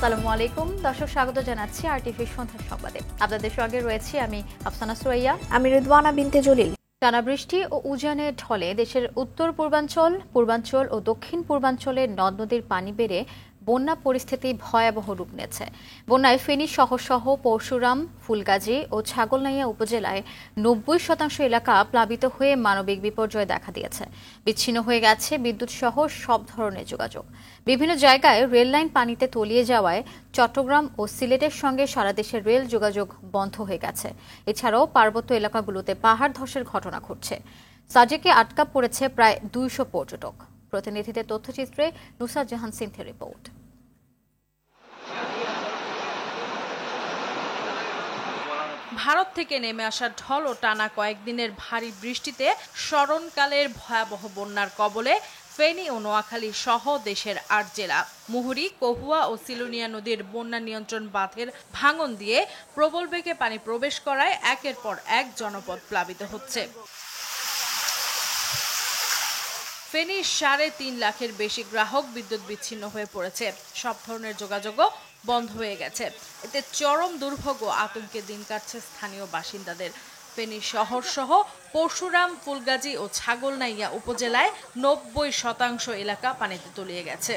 আসসালামু আলাইকুম দর্শক, স্বাগত জানাচ্ছি আরটিভি সন্ধ্যা সংবাদে। আপনাদের সঙ্গে রয়েছি আমি আফসানা সুরাইয়া, আমি রিদওয়ানা বিনতে জলিল। টানা বৃষ্টি ও উজানের ঢলে দেশের উত্তর পূর্বাঞ্চল, পূর্বাঞ্চল ও দক্ষিণ পূর্বাঞ্চলে নদ নদীর পানি বেড়ে বন্যা পরিস্থিতি ভয়াবহ রূপ নিয়েছে। বন্যায় ফেনী শহরসহ পরশুরাম, ফুলগাজী ও ছাগলনাইয়া উপজেলায় ৯০% এলাকা প্লাবিত হয়ে মানবিক বিপর্যয় দেখা দিয়েছে। বিচ্ছিন্ন হয়ে গেছে বিদ্যুৎ সহ সব ধরনের যোগাযোগ। বিভিন্ন জায়গায় রেললাইন পানিতে তলিয়ে যাওয়ায় চট্টগ্রাম ও সিলেটের সঙ্গে সারা দেশের রেল যোগাযোগ বন্ধ হয়ে গেছে। এছাড়াও পার্বত্য এলাকাগুলোতে পাহাড় ধসের ঘটনা ঘটছে। সাজেকে আটকা পড়েছে প্রায় ২০০ পর্যটক। প্রতিনিধিদের তথ্যচিত্রে নুসরাত জাহান সিনথের রিপোর্ট। ভারত থেকে নেমে আসা ঢল ও টানা কয়েকদিনের ভারী বৃষ্টিতে স্মরণকালের ভয়াবহ বন্যার কবলে ফেনী ও নোয়াখালী সহ দেশের ৮ জেলা। মুহুরী, কহুয়া ও সিলুনিয়া নদীর বন্যা নিয়ন্ত্রণ বাঁধের ভাঙন দিয়ে প্রবল বেগে পানি প্রবেশ করায় একের পর এক জনপদ প্লাবিত হচ্ছে। ফেনীর ৩.৫ লাখের বেশি গ্রাহক বিদ্যুৎ বিচ্ছিন্ন হয়ে পড়েছে। সব ধরনের যোগাযোগও বন্ধ হয়ে গেছে। এতে চরম দুর্ভোগ ও আতঙ্কে দিন কাটছে স্থানীয় বাসিন্দাদের। ফেনী শহর সহ পরশুরাম, ফুলগাজী ও ছাগলনাইয়া উপজেলায় ৯০% এলাকা পানিতে তলিয়ে গেছে।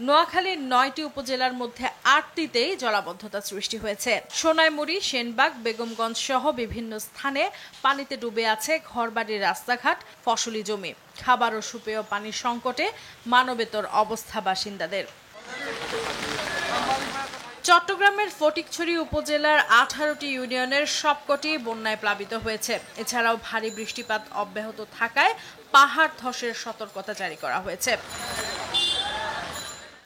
নোয়াখালীর ৯টি উপজেলার মধ্যে ৮টিতেই জলাবদ্ধতা সৃষ্টি হয়েছে। সোনাইমুড়ি, সেনবাগ, বেগমগঞ্জ সহ বিভিন্ন স্থানে পানিতে ডুবে আছে ঘরবাড়ির রাস্তাঘাট, ফসলি জমি। খাবার ও সুপেয় পানির সংকটে মানবেতর অবস্থা বাসিন্দাদের। চট্টগ্রামের ফটিকছড়ি উপজেলার ১৮টি ইউনিয়নের সবকটি বন্যায় প্লাবিত হয়েছে। এছাড়াও ভারী বৃষ্টিপাত অব্যাহত থাকায় পাহাড় ধসের সতর্কতা জারি করা হয়েছে।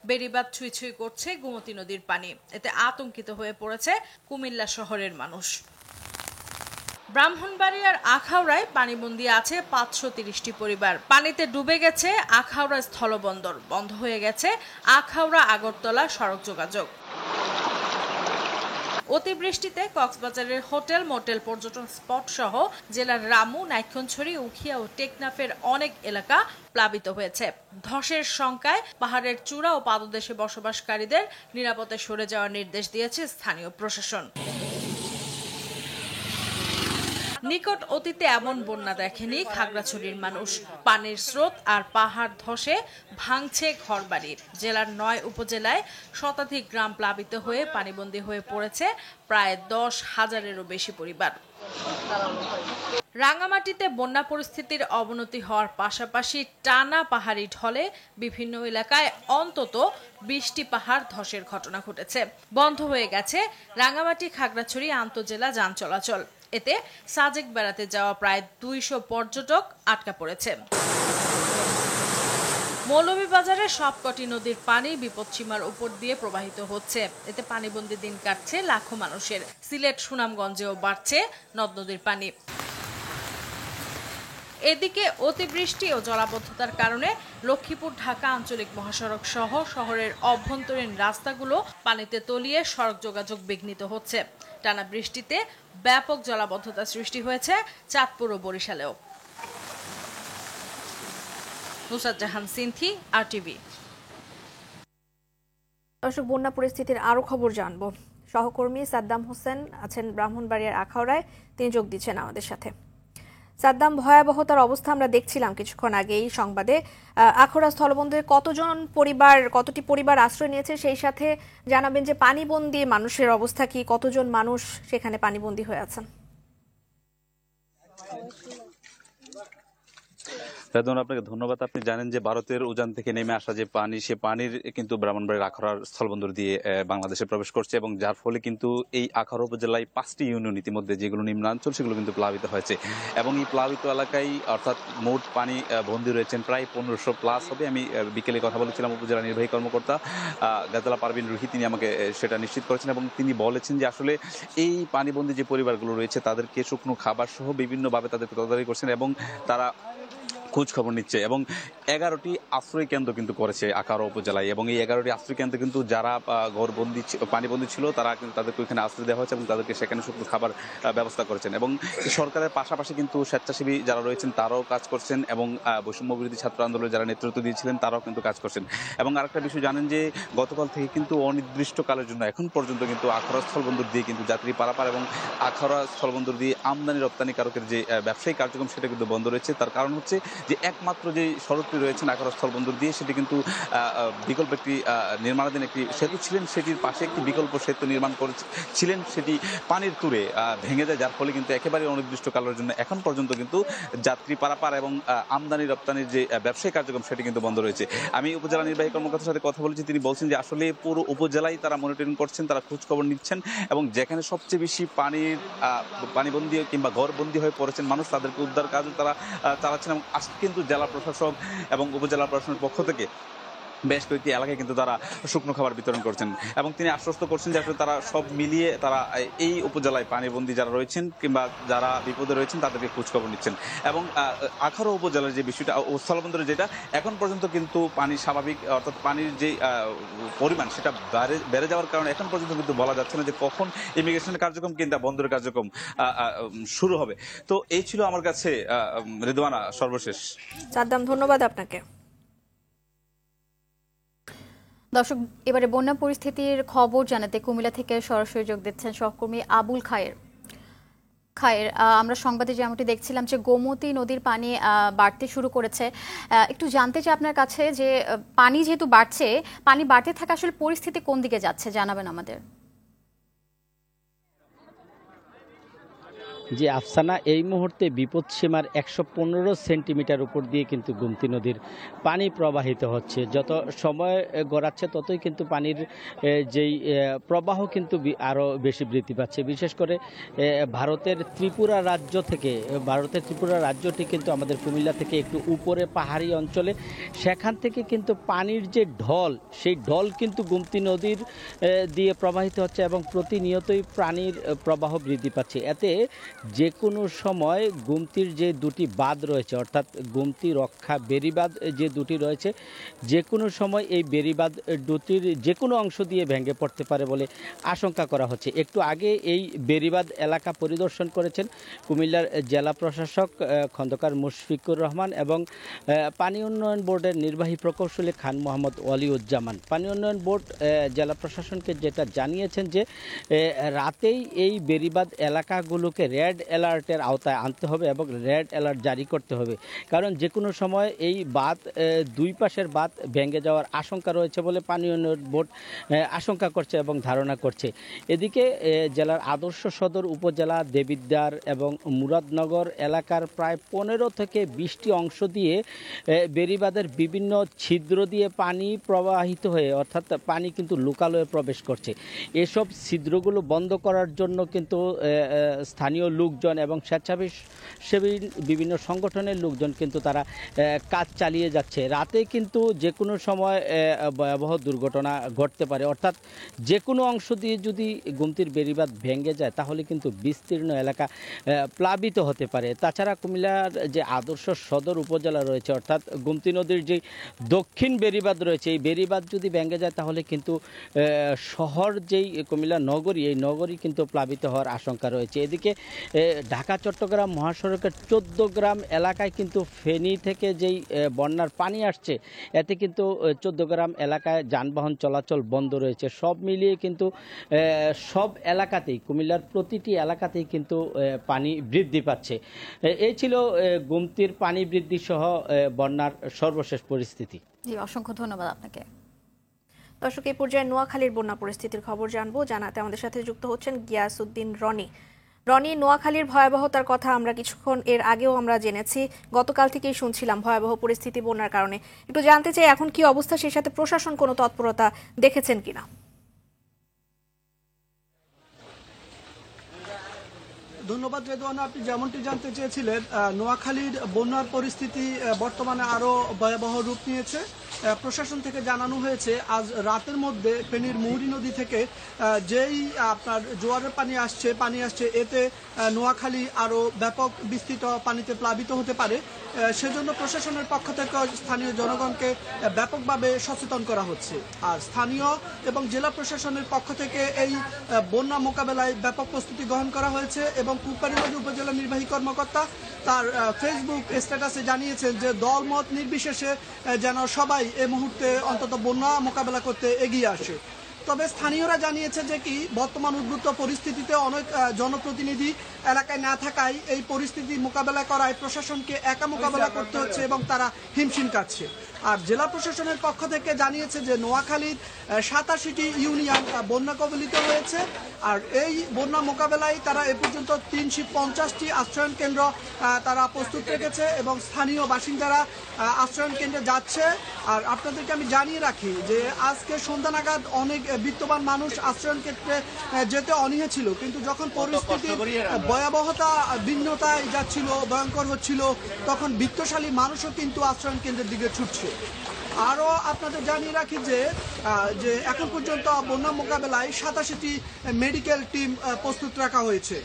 বেড়িবাঁধ ছুঁই ছুঁই করছে গোমতী নদীর পানি। এতে আতঙ্কিত হয়ে পড়েছে কুমিল্লা শহরের মানুষ। ব্রাহ্মণবাড়িয়ার আখাউড়ায় পানিবন্দী আছে ৫৩০টি পরিবার। পানিতে ডুবে গেছে আখাউড়া স্থলবন্দর। বন্ধ হয়ে গেছে আখাউড়া আগরতলা সড়ক যোগাযোগ। অতিবৃষ্টিতে কক্সবাজারের হোটেল, মোটেল, পর্যটন স্পট সহ জেলার রামু, নাইক্ষ্যংছড়ি, উখিয়া ও টেকনাফের অনেক এলাকা প্লাবিত হয়েছে। ধসের শঙ্কায় পাহাড়ের চূড়া ও পাদদেশে বসবাসকারীদের নিরাপদে সরে যাওয়ার নির্দেশ দিয়েছে স্থানীয় প্রশাসন। নিকট অতীতে এমন বন্যা দেখেনি খাগড়াছড়ির মানুষ। পানির স্রোত আর পাহাড় ধসে ভাঙছে ঘরবাড়ি। জেলার ৯ উপজেলায় শতাধিক গ্রাম প্লাবিত হয়ে পানিবন্দী হয়ে পড়েছে প্রায় ১০,০০০-এরও বেশি পরিবার। রাঙামাটিতে বন্যা পরিস্থিতির অবনতি হওয়ার পাশাপাশি টানা পাহাড়ি ঢলে বিভিন্ন এলাকায় অন্তত ২০টি পাহাড় ধসের ঘটনা ঘটেছে। বন্ধ হয়ে গেছে রাঙামাটি খাগড়াছড়ি আন্তজেলা যান চলাচল। এতে সাজেক বেড়াতে যাওয়া প্রায় ২০০ পর্যটক আটকা পড়েছে। মৌলভীবাজারের সবকটি নদীর পানি বিপদসীমার উপর দিয়ে প্রবাহিত হচ্ছে। এতে পানিবন্দী দিন কাটছে লাখো মানুষের। সিলেট, সুনামগঞ্জেও বাড়ছে নদ নদীর পানি। এদিকে অতিবৃষ্টি ও জলাবদ্ধতার কারণে লক্ষ্মীপুর ঢাকা আঞ্চলিক মহাসড়ক সহ শহরের অভ্যন্তরীণ রাস্তাগুলো পানিতে তলিয়ে সড়ক যোগাযোগ বিঘ্নিত হচ্ছে। টানা বৃষ্টিতে ব্যাপক জলাবদ্ধতা সৃষ্টি হয়েছে চাঁদপুর ও বরিশালেও। নুসরাত জাহান সিনথি, আরটিভি। দর্শক, বন্যা পরিস্থিতির আরো খবর জানবো। সহকর্মী সাদ্দাম হোসেন আছেন ব্রাহ্মণবাড়িয়ার আখাউড়ায়, তিনি যোগ দিচ্ছেন আমাদের সাথে। সাদ্দাম, ভয়াবহতার অবস্থা আমরা দেখছিলাম কিছুক্ষণ আগে এই সংবাদে। আখাউড়া স্থলবন্দরে কতটি পরিবার আশ্রয় নিয়েছে, সেই সাথে জানাবেন যে পানিবন্দী মানুষের অবস্থা কি, কতজন মানুষ সেখানে পানিবন্দী হয়ে আছেন? আপনাকে ধন্যবাদ। আপনি জানেন যে ভারতের উজান থেকে নেমে আসা যে পানি, সে পানির কিন্তু ব্রাহ্মণবাড়িয়ার আখাউড়ার স্থলবন্দর দিয়ে বাংলাদেশে প্রবেশ করছে, এবং যার ফলে কিন্তু এই আখাউড়া উপজেলায় 5টি ইউনিয়ন ইতিমধ্যে যেগুলো নিম্নাঞ্চল সেগুলো কিন্তু প্লাবিত হয়েছে। এবং এই প্লাবিত এলাকায় অর্থাৎ মোট পানি বন্দী রয়েছেন প্রায় 1500+ হবে। আমি বিকেলে কথা বলেছিলাম উপজেলা নির্বাহী কর্মকর্তা গাজলা পারভিন রুহি, তিনি আমাকে সেটা নিশ্চিত করেছেন এবং তিনি বলেছেন যে আসলে এই পানিবন্দী যে পরিবারগুলো রয়েছে তাদেরকে শুকনো খাবার সহ বিভিন্নভাবে তাদেরকে তদারকি করছেন এবং তারা খোঁজ খবর নিচ্ছে এবং 11টি আশ্রয় কেন্দ্র কিন্তু করেছে আখাউড়া উপজেলায় এবং এই 11টি আশ্রয় কেন্দ্রে কিন্তু যারা ঘরবন্দি পানিবন্দী ছিল তারা কিন্তু তাদেরকে ওইখানে আশ্রয় দেওয়া হয়েছে এবং তাদেরকে সেখানে শুধু খাবার ব্যবস্থা করেছেন এবং সরকারের পাশাপাশি কিন্তু স্বেচ্ছাসেবী যারা রয়েছেন তারাও কাজ করছেন এবং বৈষম্য বিরোধী ছাত্র আন্দোলনে যারা নেতৃত্ব দিয়েছিলেন তারাও কিন্তু কাজ করছেন এবং আরেকটা বিষয় জানেন যে গতকাল থেকে কিন্তু অনির্দিষ্টকালের জন্য এখন পর্যন্ত কিন্তু আখাউড়া স্থলবন্দর দিয়ে কিন্তু যাত্রী পারাপার এবং আখাউড়া স্থলবন্দর দিয়ে আমদানি রপ্তানিকারকের যে ব্যবসায়িক কার্যক্রম সেটা কিন্তু বন্ধ রয়েছে। তার কারণ হচ্ছে যে একমাত্র যে সড়কটি রয়েছে আখাউড়া স্থলবন্দর দিয়ে সেটি কিন্তু বিকল্প একটি নির্মাণাধীন একটি সেতু ছিলেন, সেটির পাশে একটি বিকল্প সেতু নির্মাণ করেছিলেন, সেটি পানির তুরে ভেঙে যায়, যার ফলে কিন্তু একেবারে অনির্দিষ্টকালের জন্য এখন পর্যন্ত কিন্তু যাত্রী পারাপার এবং আমদানি রপ্তানির যে ব্যবসায়িক কার্যক্রম সেটি কিন্তু বন্ধ রয়েছে। আমি উপজেলা নির্বাহী কর্মকর্তার সাথে কথা বলেছি, তিনি বলছেন যে আসলে পুরো উপজেলায় তারা মনিটরিং করছেন, তারা খোঁজ খবর নিচ্ছেন এবং যেখানে সবচেয়ে বেশি পানিবন্দী কিংবা ঘরবন্দি হয়ে পড়েছেন মানুষ তাদেরকে উদ্ধার কাজ তারা চালাচ্ছেন এবং আজকে কিন্তু জেলা প্রশাসক এবং উপজেলা প্রশাসনের পক্ষ থেকে বেশ কয়েকটি এলাকায় কিন্তু তারা শুকনো খাবার বিতরণ করছেন এবং তিনি আশ্বস্ত করছেন যে আসলে তারা সব মিলিয়ে তারা এই উপজেলায় পানিবন্দী যারা রয়েছেন কিংবা যারা বিপদে রয়েছেন তাদেরকে খোঁজখবর নিচ্ছেন এবং আখাউড়া উপজেলার যে বিষয়টা স্থলবন্দরে যেটা এখন পর্যন্ত কিন্তু পানি স্বাভাবিক অর্থাৎ পানির যে পরিমাণ সেটা বেড়ে যাওয়ার কারণে এখন পর্যন্ত কিন্তু বলা যাচ্ছে না যে কখন ইমিগ্রেশনের কার্যক্রম কিংবা বন্দরের কার্যক্রম শুরু হবে। তো এই ছিল আমার কাছে রিদওয়ানা সর্বশেষ। সাদ্দাম, ধন্যবাদ আপনাকে। দর্শক, এবারে বন্যা পরিস্থিতির খবর জানাতে কুমিল্লা থেকে সরাসরি যোগ দিচ্ছেন সহকর্মী আবুল খায়ের। আমরা সংবাদে যেমনটি দেখছিলাম যে গোমতী নদীর পানি বাড়তে শুরু করেছে। একটু জানতে চাই আপনার কাছে যে পানি যেহেতু বাড়ছে, পানি বাড়তে থাকা আসলে পরিস্থিতি কোন দিকে যাচ্ছে জানাবেন আমাদের। যে আফসানা, এই মুহূর্তে বিপদসীমার 115 সেন্টিমিটার উপর দিয়ে কিন্তু গোমতী নদীর পানি প্রবাহিত হচ্ছে। যত সময় গড়াচ্ছে ততই কিন্তু পানির যেই প্রবাহ কিন্তু আরও বেশি বৃদ্ধি পাচ্ছে। বিশেষ করে ভারতের ত্রিপুরা রাজ্যটি কিন্তু আমাদের কুমিল্লা থেকে একটু উপরে পাহাড়ি অঞ্চলে, সেখান থেকে কিন্তু পানির যে ঢল, সেই ঢল কিন্তু গোমতী নদীর দিয়ে প্রবাহিত হচ্ছে এবং প্রতিনিয়তই পানির প্রবাহ বৃদ্ধি পাচ্ছে। এতে যে কোনো সময় গোমতীর যে দুটি বাঁধ রয়েছে, অর্থাৎ গোমতী রক্ষা বেড়িবাঁধ যে দুটি রয়েছে, যে কোনো সময় এই বেড়িবাঁধ দুটির যে কোনো অংশ দিয়ে ভেঙে পড়তে পারে বলে আশঙ্কা করা হচ্ছে। একটু আগে এই বেড়িবাঁধ এলাকা পরিদর্শন করেছেন কুমিল্লার জেলা প্রশাসক খন্দকার মুশফিকুর রহমান এবং পানি উন্নয়ন বোর্ডের নির্বাহী প্রকৌশলী খান মোহাম্মদ ওয়ালিউজ্জামান। পানি উন্নয়ন বোর্ড জেলা প্রশাসনকে যেটা জানিয়েছেন যে রাতেই এই বেড়িবাঁধ এলাকাগুলোকে রেড অ্যালার্টের আওতায় আনতে হবে এবং রেড অ্যালার্ট জারি করতে হবে, কারণ যে কোনো সময় এই বাঁধ, দুই পাশের বাঁধ ভেঙে যাওয়ার আশঙ্কা রয়েছে বলে পানি উন্নয়ন বোর্ড আশঙ্কা করছে এবং ধারণা করছে। এদিকে জেলার আদর্শ সদর উপজেলা দেবিদ্বার এবং মুরাদনগর এলাকার প্রায় 15 থেকে 20টি অংশ দিয়ে বেড়িবাঁধের বিভিন্ন ছিদ্র দিয়ে পানি প্রবাহিত হয়ে, অর্থাৎ পানি কিন্তু লোকালয়ে প্রবেশ করছে। এসব ছিদ্রগুলো বন্ধ করার জন্য কিন্তু স্থানীয় লোকজন এবং স্বেচ্ছাসেবী বিভিন্ন সংগঠনের লোকজন কিন্তু তারা কাজ চালিয়ে যাচ্ছে। রাতে কিন্তু যে কোনো সময় ভয়াবহ দুর্ঘটনা ঘটতে পারে, অর্থাৎ যে কোনো অংশ দিয়ে যদি গোমতীর বেড়িবাঁধ ভেঙে যায় তাহলে কিন্তু বিস্তীর্ণ এলাকা প্লাবিত হতে পারে। তাছাড়া কুমিল্লার যে আদর্শ সদর উপজেলা রয়েছে, অর্থাৎ গোমতী নদীর যে দক্ষিণ বেড়িবাঁধ রয়েছে, এই বেড়িবাঁধ যদি ভেঙে যায় তাহলে কিন্তু শহর যেই কুমিল্লা নগরী, এই নগরী কিন্তু প্লাবিত হওয়ার আশঙ্কা রয়েছে। এদিকে ঢাকা চট্টগ্রাম মহাসড়কের 14 গ্রাম এলাকায় কিন্তু ফেনী থেকে যেই বন্যার পানি আসছে, এতে কিন্তু 14 গ্রাম এলাকায় যানবাহন চলাচল বন্ধ রয়েছে। সব মিলিয়ে কিন্তু সব এলাকাতেই, কুমিল্লার প্রতিটি এলাকাতেই কিন্তু পানি বৃদ্ধি পাচ্ছে। এই ছিল গোমতীর পানি বৃদ্ধি সহ বন্যার সর্বশেষ পরিস্থিতি। জি, অসংখ্য ধন্যবাদ আপনাকে। দর্শক, এই পর্যায়ে নোয়াখালীর বন্যা পরিস্থিতির খবর জানাতে আমাদের সাথে যুক্ত হচ্ছেন গিয়াসউদ্দিন রনি। নোয়াখালীর ভয়াবহতার কথা আমরা কিছুক্ষণ এর আগেও আমরা জেনেছি, গতকাল থেকেই শুনছিলাম ভয়াবহ পরিস্থিতি বন্যার কারণে। একটু জানতে চাই এখন কি অবস্থা, সেই সাথে প্রশাসন কোনো তৎপরতা দেখেছেন কিনা? ধন্যবাদ রেদওয়ানা, আপনি যেমনটি জানতে চেয়েছিলেন, নোয়াখালীর বন্যার পরিস্থিতি বর্তমানে আরও ভয়াবহ রূপ নিয়েছে। প্রশাসন থেকে জানানো হয়েছে আজ রাতের মধ্যে ফেনীর মুহুরী নদী থেকে যেই আপনার জোয়ারের পানি আসছে, এতে নোয়াখালী আরও ব্যাপক বিস্তৃত পানিতে প্লাবিত হতে পারে। সেজন্য প্রশাসনের পক্ষ থেকে স্থানীয় জনগণকে ব্যাপকভাবে সচেতন করা হচ্ছে। আর স্থানীয় এবং জেলা প্রশাসনের পক্ষ থেকে এই বন্যা মোকাবেলায় ব্যাপক প্রস্তুতি গ্রহণ করা হয়েছে এবং কুপারীনদী উপজেলা নির্বাহী কর্মকর্তা তার ফেসবুক স্ট্যাটাসে জানিয়েছেন যে দলমত নির্বিশেষে যেন সবাই এই মুহূর্তে অন্তত বন্যা মোকাবেলা করতে এগিয়ে আসে। তবে স্থানীয়রা জানিয়েছে যে কি বর্তমান উদ্বুদ্ধ পরিস্থিতিতে অনেক জনপ্রতিনিধি এলাকায় না থাকায় এই পরিস্থিতি মোকাবেলা করায় প্রশাসনকে একা মোকাবেলা করতে হচ্ছে এবং তারা হিমশিম খাচ্ছে। আর জেলা প্রশাসনের পক্ষ থেকে জানিয়েছে যে নোয়াখালীর 87টি ইউনিয়ন বন্যা কবলিত হয়েছে। আর এই বন্যা মোকাবেলায় তারা এ পর্যন্ত 350টি আশ্রয়ন কেন্দ্র তারা প্রস্তুত রেখেছে এবং স্থানীয় বাসিন্দারা আশ্রয়ন কেন্দ্রে যাচ্ছে। আর আপনাদেরকে আমি জানিয়ে রাখি যে আজকে সন্ধ্যা নাগাদ অনেক বিত্তবান মানুষ আশ্রয়ন কেন্দ্রে যেতে অনীহা ছিল, কিন্তু যখন পরিস্থিতি ভয়াবহতা ভিন্নতায় যাচ্ছিল, ভয়ঙ্কর হচ্ছিল, তখন বিত্তশালী মানুষও কিন্তু আশ্রয়ন কেন্দ্রের দিকে ছুটছে। আরও আপনাদের জানিয়ে রাখি যে এখন পর্যন্ত বন্যা মোকাবেলায় 87টি মেডিকেল টিম প্রস্তুত রাখা হয়েছে।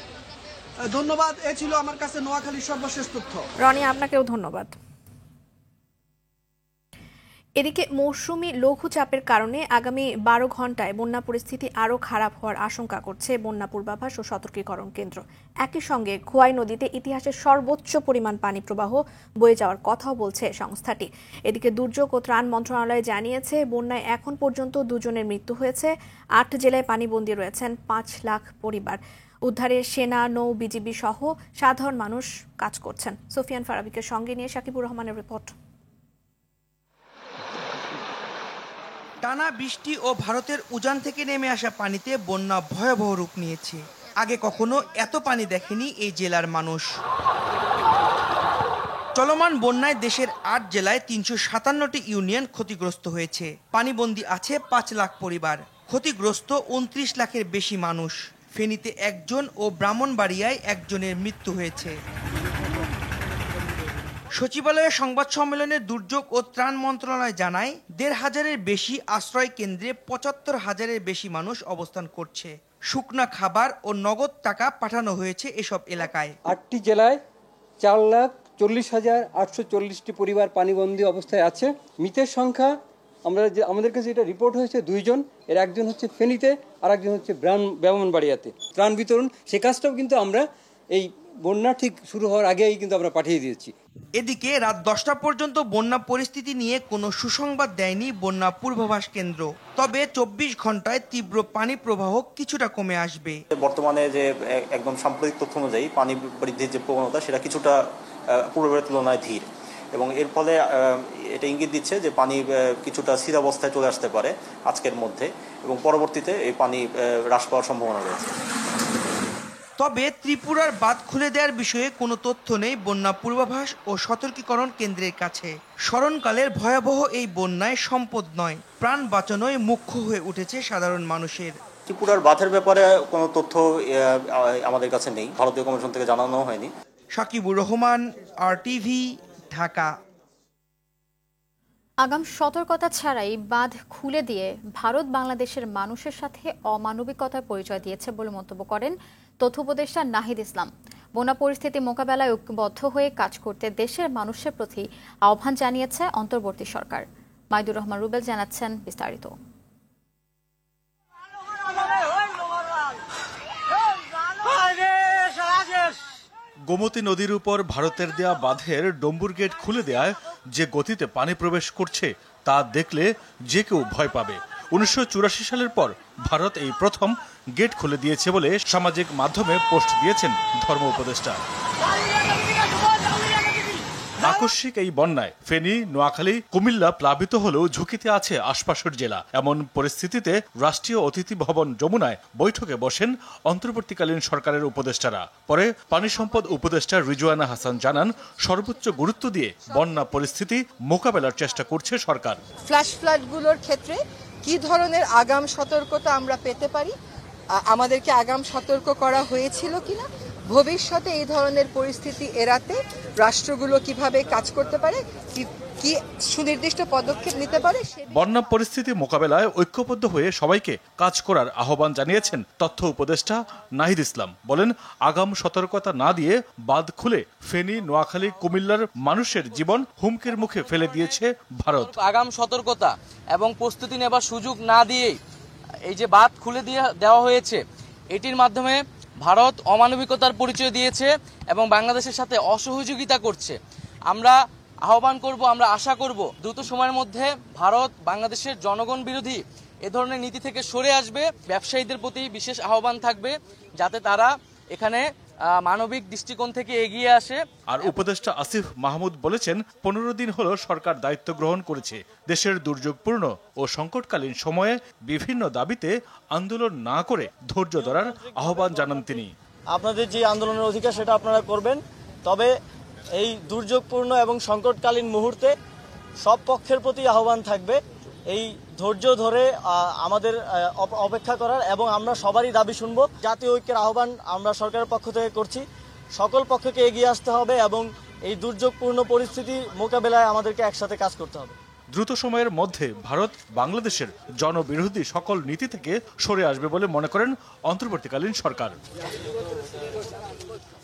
ধন্যবাদ। এ ছিল আমার কাছে নোয়াখালীর সর্বশেষ তথ্য। রনি, আপনাকেও ধন্যবাদ। এদিকে মৌসুমি লঘুচাপের কারণে আগামী 12 ঘন্টায় বন্যা পরিস্থিতি আরও খারাপ হওয়ার আশঙ্কা করছে বন্যা পূর্বাভাস ও সতর্কীকরণ কেন্দ্র। একই সঙ্গে খোয়াই নদীতে ইতিহাসের সর্বোচ্চ পরিমাণ পানি প্রবাহ বয়ে যাওয়ার কথাও বলছে সংস্থাটি। এদিকে দুর্যোগ ও ত্রাণ মন্ত্রণালয় জানিয়েছে বন্যায় এখন পর্যন্ত 2 জনের মৃত্যু হয়েছে। 8 জেলায় পানিবন্দী রয়েছেন 5 লাখ পরিবার। উদ্ধারে সেনা, নৌ, বিজিবি সহ সাধারণ মানুষ কাজ করছেন। সোফিয়ান ফারাবিকে সঙ্গে নিয়ে শাকিবুর রহমানের রিপোর্ট। টানা বৃষ্টি ও ভারতের উজান থেকে নেমে আসা পানিতে বন্যা ভয়াবহ রূপ নিয়েছে। আগে কখনো এত পানি দেখেনি এই জেলার মানুষ। চলমান বন্যায় দেশের 8 জেলায় 357টি ইউনিয়ন ক্ষতিগ্রস্ত হয়েছে। পানিবন্দী আছে 5 লাখ পরিবার। ক্ষতিগ্রস্ত 29 লাখের বেশি মানুষ। ফেনীতে 1 জন ও ব্রাহ্মণবাড়িয়ায় 1 জনের মৃত্যু হয়েছে। সচিবালয়ে সংবাদ সম্মেলনে দুর্যোগ ও ত্রাণ মন্ত্রণালয় জানায় 1,500-এর বেশি আশ্রয় কেন্দ্রে 75,000-এর বেশি মানুষ অবস্থান করছে। শুকনা খাবার ও নগদ টাকা পাঠানো হয়েছে এসব এলাকায়। 8টি জেলায় 4,40,840টি পরিবার পানিবন্দী অবস্থায় আছে। মৃতের সংখ্যা আমাদের কাছে যেটা রিপোর্ট হয়েছে 2 জন। এর একজন হচ্ছে ফেনীতে আর একজন হচ্ছে ব্রাহ্মণবাড়িয়াতে। ত্রাণ বিতরণ সে কাজটাও কিন্তু আমরা এই বন্যা ঠিক শুরু হওয়ার আগেই কিন্তু আমরা পাঠিয়ে দিয়েছি। এদিকে রাত 10টা পর্যন্ত বন্যা পরিস্থিতি নিয়ে কোনো সুসংবাদ দেয়নি বন্যা পূর্বাভাস কেন্দ্র। তবে 24 ঘন্টায় তীব্র পানি প্রবাহ কিছুটা কমে আসবে। বর্তমানে যে একদম সাম্প্রতিক তথ্য অনুযায়ী পানি বৃদ্ধির যে প্রবণতা সেটা কিছুটা পূর্বের তুলনায় ধীর এবং এর ফলে এটা ইঙ্গিত দিচ্ছে যে পানি কিছুটা স্থির অবস্থায় চলে আসতে পারে আজকের মধ্যে এবং পরবর্তীতে এই পানি হ্রাস পাওয়ার সম্ভাবনা রয়েছে। তবে ত্রিপুরার বাঁধ খুলে দেওয়ার বিষয়ে কোনো তথ্য নেই বন্যা পূর্বাভাস ও সতর্কীকরণ কেন্দ্রের কাছে। স্মরণকালের ভয়াবহ এই বন্যায় সম্পদ নয়, প্রাণ বাঁচানোই মুখ্য হয়ে উঠেছে সাধারণ মানুষের। ত্রিপুরার বাঁধের ব্যাপারে কোনো তথ্য আমাদের কাছে নেই, ভারতীয় কমিশন থেকে জানানো হয়নি। শাকিবুর রহমান, RTV, ঢাকা। আগাম সতর্কতা ছাড়াই বাঁধ খুলে দিয়ে ভারত বাংলাদেশের মানুষের সাথে অমানবিকতার পরিচয় দিয়েছে বলে মন্তব্য করেন তথ্য উপদেষ্টা নাহিদ ইসলাম। বন্যা পরিস্থিতি মোকাবেলায় ঐক্যবদ্ধ হয়ে কাজ করতে দেশের মানুষের প্রতি আহ্বান জানিয়েছে অন্তর্বর্তী সরকার। মাইদুর রহমান রুবেল জানাচ্ছেন বিস্তারিত। গোমতী নদীর উপর ভারতের দেয়া বাঁধের ডম্বুর গেট খুলে দেওয়ায় যে গতিতে পানি প্রবেশ করছে তা দেখলে যে কেউ ভয় পাবে। 1984 সালের পর ভারত এই প্রথম গেট খুলে দিয়েছে বলে সামাজিক মাধ্যমে পোস্ট দিয়েছেন ধর্ম উপদেষ্টা। আকস্মিক এই বন্যায় ফেনী, নোয়াখালী, কুমিল্লা প্লাবিত হলেও ঝুঁকিতে আছে আশপাশের জেলা। এমন পরিস্থিতিতে রাষ্ট্রীয় অতিথি ভবন যমুনায় বৈঠকে বসেন অন্তর্বর্তীকালীন সরকারের উপদেষ্টারা। পরে পানি সম্পদ উপদেষ্টা রিজওয়ানা হাসান জানান, সর্বোচ্চ গুরুত্ব দিয়ে বন্যা পরিস্থিতি মোকাবেলার চেষ্টা করছে সরকার। ফ্ল্যাশ ফ্লাডগুলোর ক্ষেত্রে কি ধরনের আগাম সতর্কতা আমরা পেতে পারি, আমাদেরকে আগাম সতর্ক করা হয়েছিল কিনা, ভবিষ্যতে এই ধরনের পরিস্থিতি এড়াতে রাষ্ট্রগুলো কিভাবে কাজ করতে পারে, কি সুনির্দিষ্ট পদক্ষেপ নিতে পারে। বন্যা পরিস্থিতি মোকাবেলায় ঐক্যবদ্ধ হয়ে সবাইকে কাজ করার আহ্বান জানিয়েছেন তথ্য উপদেষ্টা নাহিদ ইসলাম। বলেন, আগাম সতর্কতা না দিয়ে বাঁধ খুলে ফেনী, নোয়াখালী, কুমিল্লার মানুষের জীবন হুমকির মুখে ফেলে দিয়েছে ভারত। আগাম সতর্কতা এবং প্রস্তুতি নেবার সুযোগ না দিয়েই এই যে বাঁধ খুলে দেওয়া হয়েছে, এটির মাধ্যমে ভারত অমানবিকতার পরিচয় দিয়েছে এবং বাংলাদেশের সাথে অসহযোগিতা করছে। আমরা আহ্বান করব, আমরা আশা করব দ্রুত সময়ের মধ্যে ভারত বাংলাদেশের জনগণ বিরোধী এ ধরনের নীতি থেকে সরে আসবে। ব্যবসায়ীদের প্রতি বিশেষ আহ্বান থাকবে যাতে তারা এখানে মানবিক দৃষ্টিকোণ থেকে এগিয়ে আসে। আর উপদেষ্টা আসিফ মাহমুদ বলেছেন, 15 দিন হলো সরকার দায়িত্ব গ্রহণ করেছে। দেশের দুর্যোগপূর্ণ ও সংকটকালীন সময়ে বিভিন্ন দাবিতে আন্দোলন না করে ধৈর্য ধরার আহ্বান জানান তিনি। আপনাদের যে আন্দোলনের অধিকার সেটা আপনারা করবেন, তবে এই দুর্যোগপূর্ণ এবং সংকটকালীন মুহূর্তে সব পক্ষের প্রতি আহ্বান থাকবে এই ধৈর্য ধরে আমাদের অপেক্ষা করার, এবং আমরা সবারই দাবি শুনবো। জাতীয় ঐক্যের আহ্বান আমরা সরকারের পক্ষ থেকে করছি। সকল পক্ষকে এগিয়ে আসতে হবে এবং এই দুর্যোগপূর্ণ পরিস্থিতি মোকাবেলায় আমাদেরকে একসাথে কাজ করতে হবে। দ্রুত সময়ের মধ্যে ভারত বাংলাদেশের জনবিরোধী সকল নীতি থেকে সরে আসবে বলে মনে করেন অন্তর্বর্তীকালীন সরকার।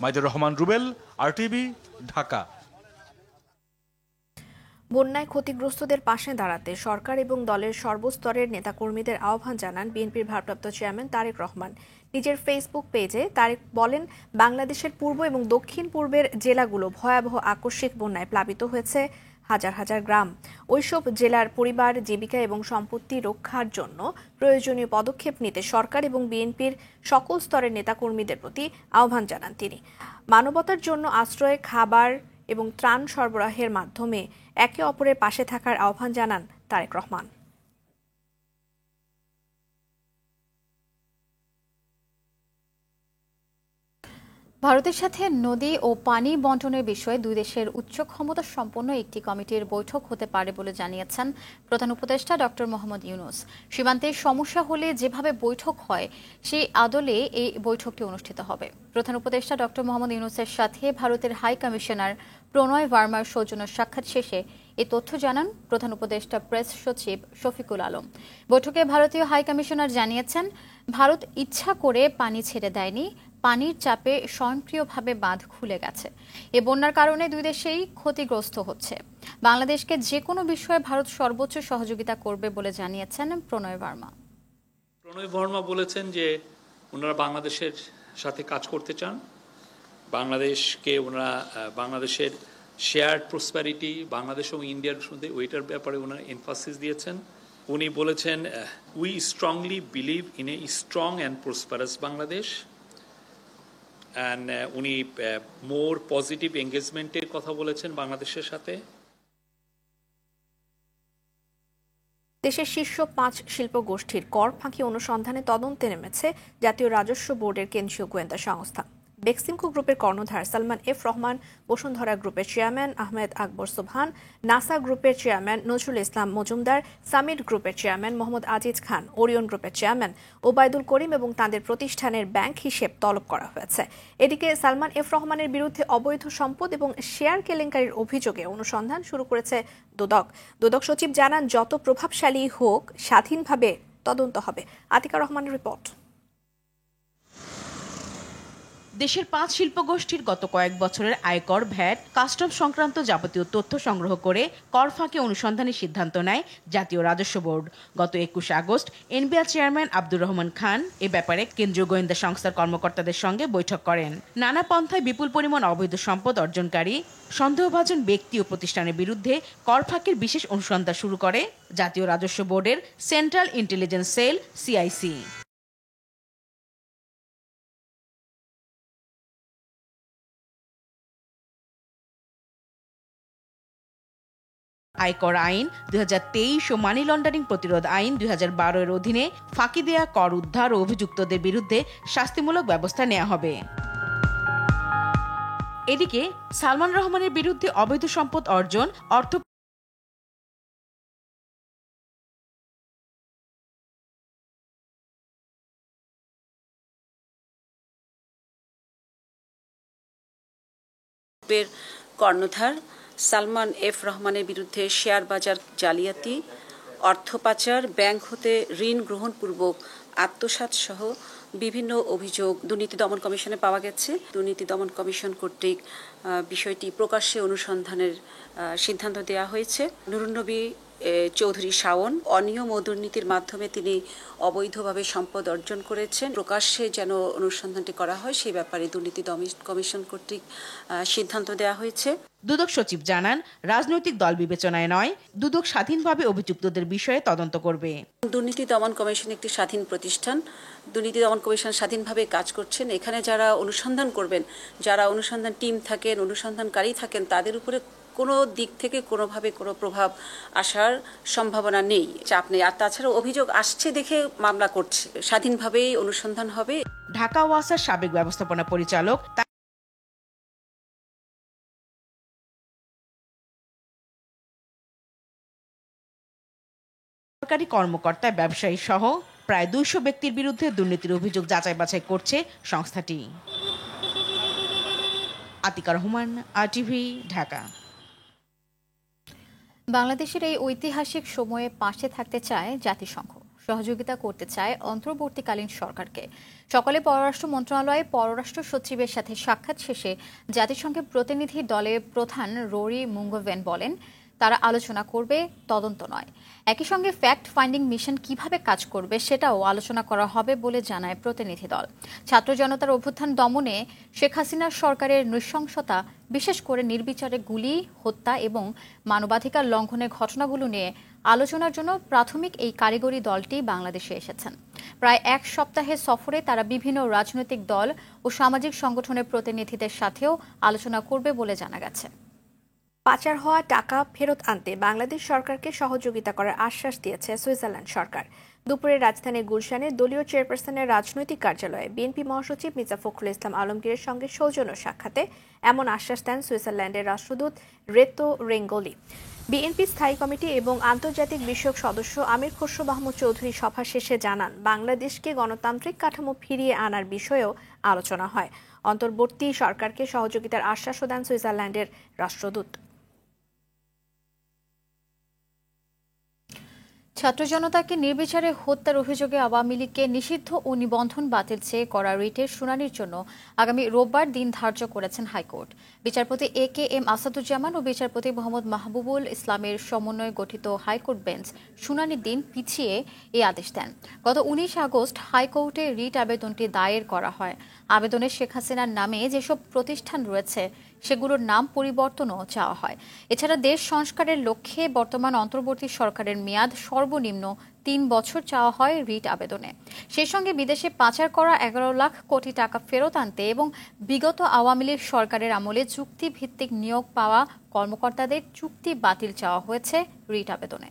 মাইদুর রহমান রুবেল, RTV, ঢাকা। বন্যায় ক্ষতিগ্রস্তদের পাশে দাঁড়াতে সরকার এবং দলের সর্বস্তরের নেতাকর্মীদের আহ্বান জানান বিএনপির ভারপ্রাপ্ত চেয়ারম্যান তারেক রহমান। নিজের ফেসবুক পেজে তারেক বলেন, বাংলাদেশের পূর্ব এবং দক্ষিণ পূর্বের জেলাগুলো ভয়াবহ আকস্মিক বন্যায় প্লাবিত হয়েছে হাজার হাজার গ্রাম। ওইসব জেলার পরিবার, জীবিকা এবং সম্পত্তি রক্ষার জন্য প্রয়োজনীয় পদক্ষেপ নিতে সরকার এবং বিএনপির সকল স্তরের নেতাকর্মীদের প্রতি আহ্বান জানান তিনি। মানবতার জন্য আশ্রয়, খাবার এবং ত্রাণ সরবরাহের মাধ্যমে একে অপরের পাশে থাকার আহ্বান জানান তারেক রহমান। ভারতের সাথে নদী ও পানি বণ্টনের বিষয়ে দুই দেশের উচ্চ ক্ষমতা সম্পন্ন একটি কমিটির বৈঠক হতে পারে বলে জানিয়েছেন প্রধান উপদেষ্টা ডক্টর মোহাম্মদ ইউনূস। সীমান্তে সমস্যা হলে যেভাবে বৈঠক হয় সেই আদলে এই বৈঠকটি অনুষ্ঠিত হবে। প্রধান উপদেষ্টা ডক্টর মোহাম্মদ ইউনূসের সাথে ভারতের হাই কমিশনার প্রণয় ভার্মার সৌজন্য সাক্ষাৎ শেষে এই তথ্য জানান প্রধান উপদেষ্টা প্রেস সচিব শফিকুল আলম। বৈঠকে ভারতীয় হাই কমিশনার জানিয়েছেন, ভারত ইচ্ছা করে পানি ছেড়ে দেয়নি, পানির চাপে স্বয়ংক্রিয়ভাবে বাঁধ খুলে গেছে। এ বন্যার কারণে দুই দেশেই ক্ষতিগ্রস্ত হচ্ছে। বাংলাদেশকে যে কোনো বিষয়ে ভারত সর্বোচ্চ সহযোগিতা করবে বলে জানিয়েছেন প্রণয় ভার্মা। প্রণয় ভার্মা বলেছেন যে ওনারা বাংলাদেশের সাথে কাজ করতে চান, বাংলাদেশকে ওনারা বাংলাদেশের শেয়ার্ড প্রসপ্যারিটি বাংলাদেশ এবং ইন্ডিয়ার মধ্যে ওইটার ব্যাপারে ওনারা এমফাসিস দিয়েছেন। উনি বলেছেন, we strongly believe in a strong and prosperous Bangladesh. উনি মোর পজিটিভ এঙ্গেজমেন্টের কথা বলেছেন বাংলাদেশের সাথে। দেশের শীর্ষ 5 শিল্প গোষ্ঠীর কর ফাঁকি অনুসন্ধানে তদন্তে নেমেছে জাতীয় রাজস্ব বোর্ডের কেন্দ্রীয় গোয়েন্দা সংস্থা। বেক্সিমকো গ্রুপের কর্ণধার সালমান এফ রহমান, বসুন্ধরা গ্রুপের চেয়ারম্যান আহমেদ আকবর সুবহান, নাসা গ্রুপের চেয়ারম্যান নজরুল ইসলাম মজুমদার, সামিট গ্রুপের চেয়ারম্যান মোহাম্মদ আজিজ খান, ওরিয়ন গ্রুপের চেয়ারম্যান ওবায়দুল করিম এবং তাদের প্রতিষ্ঠানের ব্যাংক হিসেব তলব করা হয়েছে। এদিকে সালমান এফ রহমানের বিরুদ্ধে অবৈধ সম্পদ এবং শেয়ার কেলেঙ্কারির অভিযোগে অনুসন্ধান শুরু করেছে দুদক। দুদক সচিব জানান, যত প্রভাবশালী হোক স্বাধীনভাবে তদন্ত হবে। আতিকা রহমানের রিপোর্ট। দেশের 5 শিল্পগোষ্ঠীর গত কয়েক বছরের আয়কর, ভ্যাট, কাস্টম সংক্রান্ত যাবতীয় তথ্য সংগ্রহ করে কর ফাঁকি অনুসন্ধানের সিদ্ধান্ত নেয় জাতীয় রাজস্ব বোর্ড। গত 21 August NBR chairman Abdur Rahman Khan এ ব্যাপারে কেন্দ্রীয় গোয়েন্দা সংস্থার কর্মকর্তাদের সঙ্গে বৈঠক করেন। নানা পন্থায় বিপুল পরিমাণ অবৈধ সম্পদ অর্জনকারী সন্দেহভাজন ব্যক্তি ও প্রতিষ্ঠানের বিরুদ্ধে কর ফাঁকির বিশেষ অনুসন্ধান শুরু করে জাতীয় রাজস্ব বোর্ডের সেন্ট্রাল ইন্টেলিজেন্স সেল CIC। আয়কর আইন 2023 ও মানি লন্ডারিং প্রতিরোধ আইন 2012 এর অধীনে ফাঁকি দেয়া কর উদ্ধার ও অভিযুক্তদের বিরুদ্ধে শাস্তিমূলক ব্যবস্থা নেওয়া হবে। এদিকে সালমান রহমানের বিরুদ্ধে অবৈধ সম্পদ অর্জন, অর্থ কর্ণধার সালমান এফ রহমানের বিরুদ্ধে শেয়ার বাজার জালিয়াতি, অর্থ পাচার, ব্যাংক হতে ঋণ গ্রহণপূর্বক আত্মসাৎ সহ বিভিন্ন অভিযোগ দুর্নীতি দমন কমিশনে পাওয়া গেছে। দুর্নীতি দমন কমিশন কর্তৃক বিষয়টি প্রকাশ্যে অনুসন্ধানের সিদ্ধান্ত দেওয়া হয়েছে। নুরুন্নবী চৌধুরী শাওন অনিয়ম ও দুর্নীতির মাধ্যমে তিনি অবৈধভাবে সম্পদ অর্জন করেছেন, প্রকাশ্যে যেন অনুসন্ধানটি করা হয় সেই ব্যাপারে দুর্নীতি দমন কমিশন কর্তৃক সিদ্ধান্ত দেওয়া হয়েছে। দুদক সচিব জানান, রাজনৈতিক দল বিবেচনায় নয়, দুদক স্বাধীনভাবে অভিযুক্তদের বিষয়ে তদন্ত করবে। দুর্নীতি দমন কমিশন একটি স্বাধীন প্রতিষ্ঠান। দুর্নীতি দমন কমিশন স্বাধীনভাবে কাজ করছেন। এখানে যারা অনুসন্ধান করবেন, যারা অনুসন্ধান টিম থাকেন, অনুসন্ধানকারী থাকেন, তাদের উপরে কোনো দিক থেকে কোনোভাবে কোনো প্রভাব আসার সম্ভাবনা নেই, চাপ নেই। আর তাছাড়া অভিযোগ আসছে দেখে মামলা করছে, স্বাধীনভাবেই অনুসন্ধান হবে। ঢাকা ওয়াসার সাবেক ব্যবস্থাপনা পরিচালক সরকারি কর্মকর্তা, ব্যবসায়ী সহ প্রায় 200 ব্যক্তির বিরুদ্ধে দুর্নীতির অভিযোগ যাচাই বাছাই করছে সংস্থাটি। আতিকা রহমান, RTV, ঢাকা। বাংলাদেশের এই ঐতিহাসিক সময়ে পাশে থাকতে চায় জাতিসংঘ, সহযোগিতা করতে চায় অন্তর্বর্তীকালীন সরকারকে। সকালে পররাষ্ট্র মন্ত্রণালয়ে পররাষ্ট্র সচিবের সাথে সাক্ষাৎ শেষে জাতিসংঘের প্রতিনিধি দলের প্রধান রোরি মুঙ্গোভেন বলেন, তারা আলোচনা করবে, তদন্ত নয়। একই সঙ্গে ফ্যাক্ট ফাইন্ডিং মিশন কিভাবে কাজ করবে সেটাও আলোচনা করা হবে বলে জানায় প্রতিনিধি দল। ছাত্র জনতার অভ্যুত্থান দমনে শেখ হাসিনার সরকারের নৃশংসতা, বিশেষ করে নির্বিচারে গুলি, হত্যা এবং মানবাধিকার লঙ্ঘনের ঘটনাগুলো নিয়ে আলোচনার জন্য প্রাথমিক এই কারিগরি দলটি বাংলাদেশে এসেছেন। প্রায় এক সপ্তাহের সফরে তারা বিভিন্ন রাজনৈতিক দল ও সামাজিক সংগঠনের প্রতিনিধিদের সাথেও আলোচনা করবে বলে জানা গেছে। পাচার হওয়া টাকা ফেরত আনতে বাংলাদেশ সরকারকে সহযোগিতা করার আশ্বাস দিয়েছে সুইজারল্যান্ড সরকার। দুপুরে রাজধানীর গুলশানে দলীয় চেয়ারপারসনের রাজনৈতিক কার্যালয়ে বিএনপি মহাসচিব মির্জা ফখরুল ইসলাম আলমগীরের সঙ্গে সৌজন্য সাক্ষাতে এমন আশ্বাস দেন সুইজারল্যান্ডের রাষ্ট্রদূত রেতো রেঙ্গোলি। বিএনপি স্থায়ী কমিটি এবং আন্তর্জাতিক বিষয়ক সদস্য আমির খসরু মাহমুদ চৌধুরী সভা শেষে জানান, বাংলাদেশকে গণতান্ত্রিক কাঠামো ফিরিয়ে আনার বিষয়েও আলোচনা হয়। অন্তর্বর্তী সরকারকে সহযোগিতার আশ্বাসও দেন সুইজারল্যান্ডের রাষ্ট্রদূত। ছাত্র জনতাকে নির্বিচারে হত্যার অভিযোগে আওয়ামী লীগকে নিষিদ্ধ ও নিবন্ধন বাতিল চেয়ে করা রিটের শুনানির জন্য আগামী রোববার দিন ধার্য করেছেন হাইকোর্ট। বিচারপতি AKM আসাদুজ্জামান ও বিচারপতি মোহাম্মদ মাহবুবুল ইসলামের সমন্বয়ে গঠিত হাইকোর্ট বেঞ্চ শুনানির দিন পিছিয়ে এই আদেশ দেন। গত 19 আগস্ট হাইকোর্টে রিট আবেদনটি দায়ের করা হয়। আবেদনে শেখ হাসিনার নামে যেসব প্রতিষ্ঠান রয়েছে সেগুলোর নাম পরিবর্তনও চাওয়া হয়। এছাড়া দেশ সংস্কারের লক্ষ্যে বর্তমান অন্তর্বর্তী সরকারের মেয়াদ সর্বনিম্ন 3 বছর চাওয়া হয় রিট আবেদনে। সেই সঙ্গে বিদেশে পাচার করা 11 লাখ কোটি টাকা ফেরত আনতে এবং বিগত আওয়ামী লীগ সরকারের আমলে চুক্তিভিত্তিক নিয়োগ পাওয়া কর্মকর্তাদের চুক্তি বাতিল চাওয়া হয়েছে রিট আবেদনে।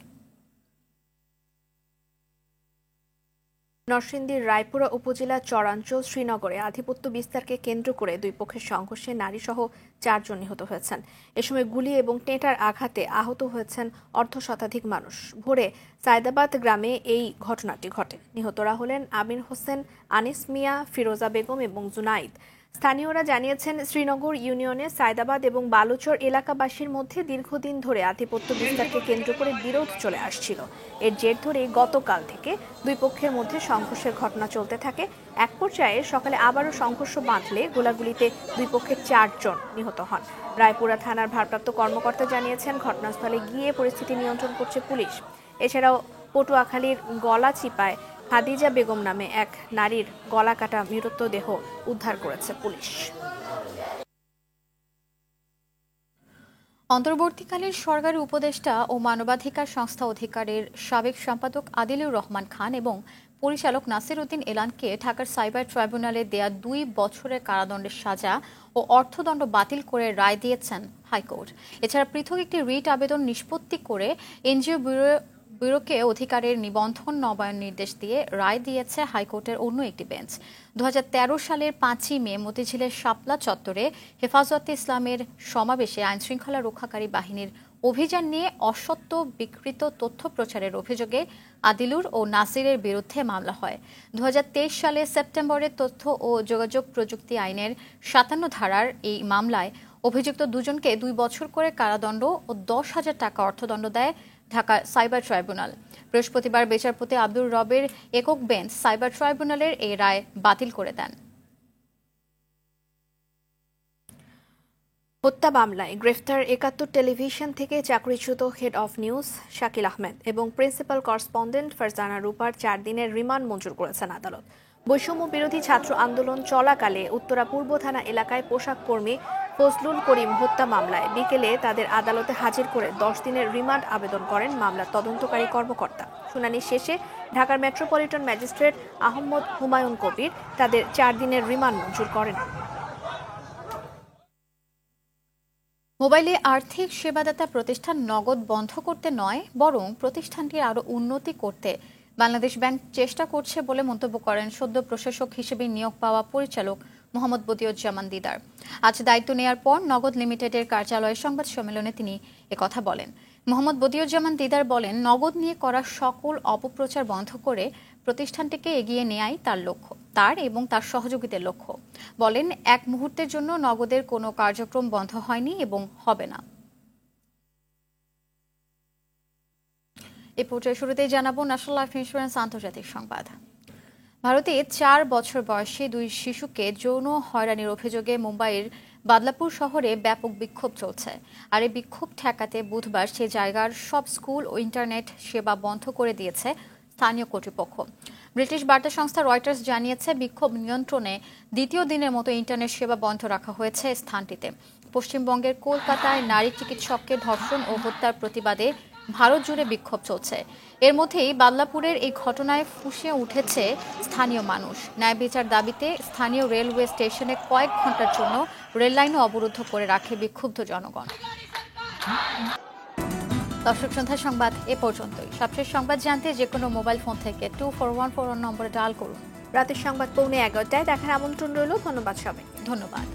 নরসিংদীর রায়পুরা উপজেলা চরাঞ্চল শ্রীনগরে আধিপত্য বিস্তারকে কেন্দ্র করে দুই পক্ষের সংঘর্ষে নারীসহ 4 জন নিহত হয়েছেন। এ সময় গুলি এবং টেঁটার আঘাতে আহত হয়েছেন অর্ধশতাধিক মানুষ। ভোরে সায়দাবাদ গ্রামে এই ঘটনাটি ঘটে। নিহতরা হলেন আমির হোসেন, আনিস মিয়া, ফিরোজা বেগম এবং জুনাইদ। স্থানীয়রা জানিয়েছেন, শ্রীনগর ইউনিয়নে সায়দাবাদ এবং বালুচর এলাকাবাসীর মধ্যে দীর্ঘদিন ধরে আধিপত্য বিস্তারকে কেন্দ্র করে বিরোধ চলে আসছিল। এর জের ধরে গতকাল থেকে দুই পক্ষের মধ্যে সংঘর্ষের ঘটনা চলতে থাকে। এক পর্যায়ে সকালে আবারও সংঘর্ষ বাঁধলে গোলাগুলিতে দুই পক্ষের 4 জন নিহত হন। রায়পুরা থানার ভারপ্রাপ্ত কর্মকর্তা জানিয়েছেন, ঘটনাস্থলে গিয়ে পরিস্থিতি নিয়ন্ত্রণ করছে পুলিশ। এছাড়াও পটুয়াখালীর গলাচিপায় হাদিজা বেগম নামে এক নারীর গলা কাটা মৃতদেহ উদ্ধার করেছে পুলিশ। অন্তর্বর্তীকালীন সরকারি উপদেষ্টা ও মানবাধিকার সংস্থা অধিকারের সাবেক সম্পাদক আদিলুর রহমান খান এবং পরিচালক নাসির উদ্দিন এলানকে ঢাকার সাইবার ট্রাইব্যুনালে দেয়া 2 বছরের কারাদণ্ডের সাজা ও অর্থদণ্ড বাতিল করে রায় দিয়েছেন হাইকোর্ট। এছাড়া পৃথক একটি রিট আবেদন নিষ্পত্তি করে এনজিও ব্যুরোকে অধিকারের নিবন্ধন নবায়ন নির্দেশ দিয়ে রায় দিয়েছে হাইকোর্টের অন্য একটি বেঞ্চ। 2013 সালের 5ই মে মতিঝিলের শাপলা চত্বরে হেফাজতে ইসলামের সমাবেশে আইনশৃঙ্খলা রক্ষাকারী বাহিনীর অভিযান নিয়ে অসত্য বিকৃত তথ্য প্রচারের অভিযোগে আদিলুর ও নাসিরের বিরুদ্ধে মামলা হয়। 2023 সালে সেপ্টেম্বরে তথ্য ও যোগাযোগ প্রযুক্তি আইনের 57 ধারার এই মামলায় অভিযুক্ত দুজনকে 2 বছর করে কারাদণ্ড ও 10,000 টাকা অর্থদণ্ড দেয় ঢাকা সাইবার ট্রাইব্যুনাল। বৃহস্পতিবার বিচারপতি আব্দুর রবের একক বেঞ্চ সাইবার ট্রাইব্যুনালের এই রায় বাতিল করে দেন। হত্যা মামলায় গ্রেফতার 71 টেলিভিশন থেকে চাকরিচ্যুত head of news Shakil Ahmed এবং প্রিন্সিপাল করেসপন্ডেন্ট ফারজানা রূপার 4 দিনের রিমান্ড মঞ্জুর করেছেন আদালত। বৈষম্য বিরোধী ছাত্র আন্দোলন চলাকালে উত্তরা পূর্ব থানা এলাকায় পোশাক কর্মী ফজলুল করিম হত্যা মামলায় বিকেলে তাদের আদালতে হাজির করে 10 দিনের রিমান্ড আবেদন করেন মামলার তদন্তকারী কর্মকর্তা। শুনানি শেষে ঢাকার মেট্রোপলিটন ম্যাজিস্ট্রেট আহমদ হুমায়ুন কবির তাদের 4 দিনের রিমান্ড মঞ্জুর করেন। মোবাইলে আর্থিক সেবাদাতা প্রতিষ্ঠান নগদ বন্ধ করতে নয়, বরং প্রতিষ্ঠানটির আরও উন্নতি করতে বাংলাদেশ ব্যাংক চেষ্টা করছে বলে মন্তব্য করেন সদ্য প্রশাসক হিসেবে নিয়োগ পাওয়া পরিচালক মোহাম্মদ বদিউজ্জামান দিদার। আজ দায়িত্ব নেয়ার পর নগদ লিমিটেডের কার্যালয়ে সংবাদ সম্মেলনে তিনি একথা বলেন। মোহাম্মদ বদিউজ্জামান দিদার বলেন, নগদ নিয়ে করা সকল অপপ্রচার বন্ধ করে প্রতিষ্ঠানটিকে এগিয়ে নেয়াই তার লক্ষ্য, তার এবং তার সহযোগীদের লক্ষ্য। বলেন, এক মুহূর্তের জন্য নগদের কোনো কার্যক্রম বন্ধ হয়নি এবং হবে না। এই পর্যায়ে শুরুতেই জানাবো ন্যাশনাল লাইফ ইন্স্যুরেন্স আন্তর্জাতিক সংবাদ। ভারতে 4 বছর বয়সী 2 শিশুকে যৌন হয়রানির অভিযোগে মুম্বাইয়ের বাদলাপুর শহরে ব্যাপক বিক্ষোভ চলছে। আর এই বিক্ষোভ ঠেকাতে বুধবার সে জায়গার সব স্কুল ও ইন্টারনেট সেবা বন্ধ করে দিয়েছে স্থানীয় কর্তৃপক্ষ। ব্রিটিশ বার্তা সংস্থা রয়টার্স জানিয়েছে, বিক্ষোভ নিয়ন্ত্রণে দ্বিতীয় দিনের মতো ইন্টারনেট সেবা বন্ধ রাখা হয়েছে স্থানটিতে। পশ্চিমবঙ্গের কলকাতায় নারী চিকিৎসককে ধর্ষণ ও হত্যার প্রতিবাদে ভারত জুড়ে বিক্ষোভ চলছে। এর মধ্যেই বাদলাপুরের এই ঘটনায় ফুঁসে উঠেছে স্থানীয় মানুষ। ন্যায় বিচার দাবিতে স্থানীয় রেলওয়ে স্টেশনে কয়েক ঘন্টার জন্য রেললাইনও অবরুদ্ধ করে রাখে বিক্ষুব্ধ জনগণ। দর্শক, সন্ধ্যা সংবাদ এ পর্যন্তই। সবশেষ সংবাদ জানতে যে কোনো মোবাইল ফোন থেকে 2414 নম্বরে ডায়াল করুন। রাতের সংবাদ 11:15টায় দেখার আমন্ত্রণ রইল। ধন্যবাদ সবাই। ধন্যবাদ।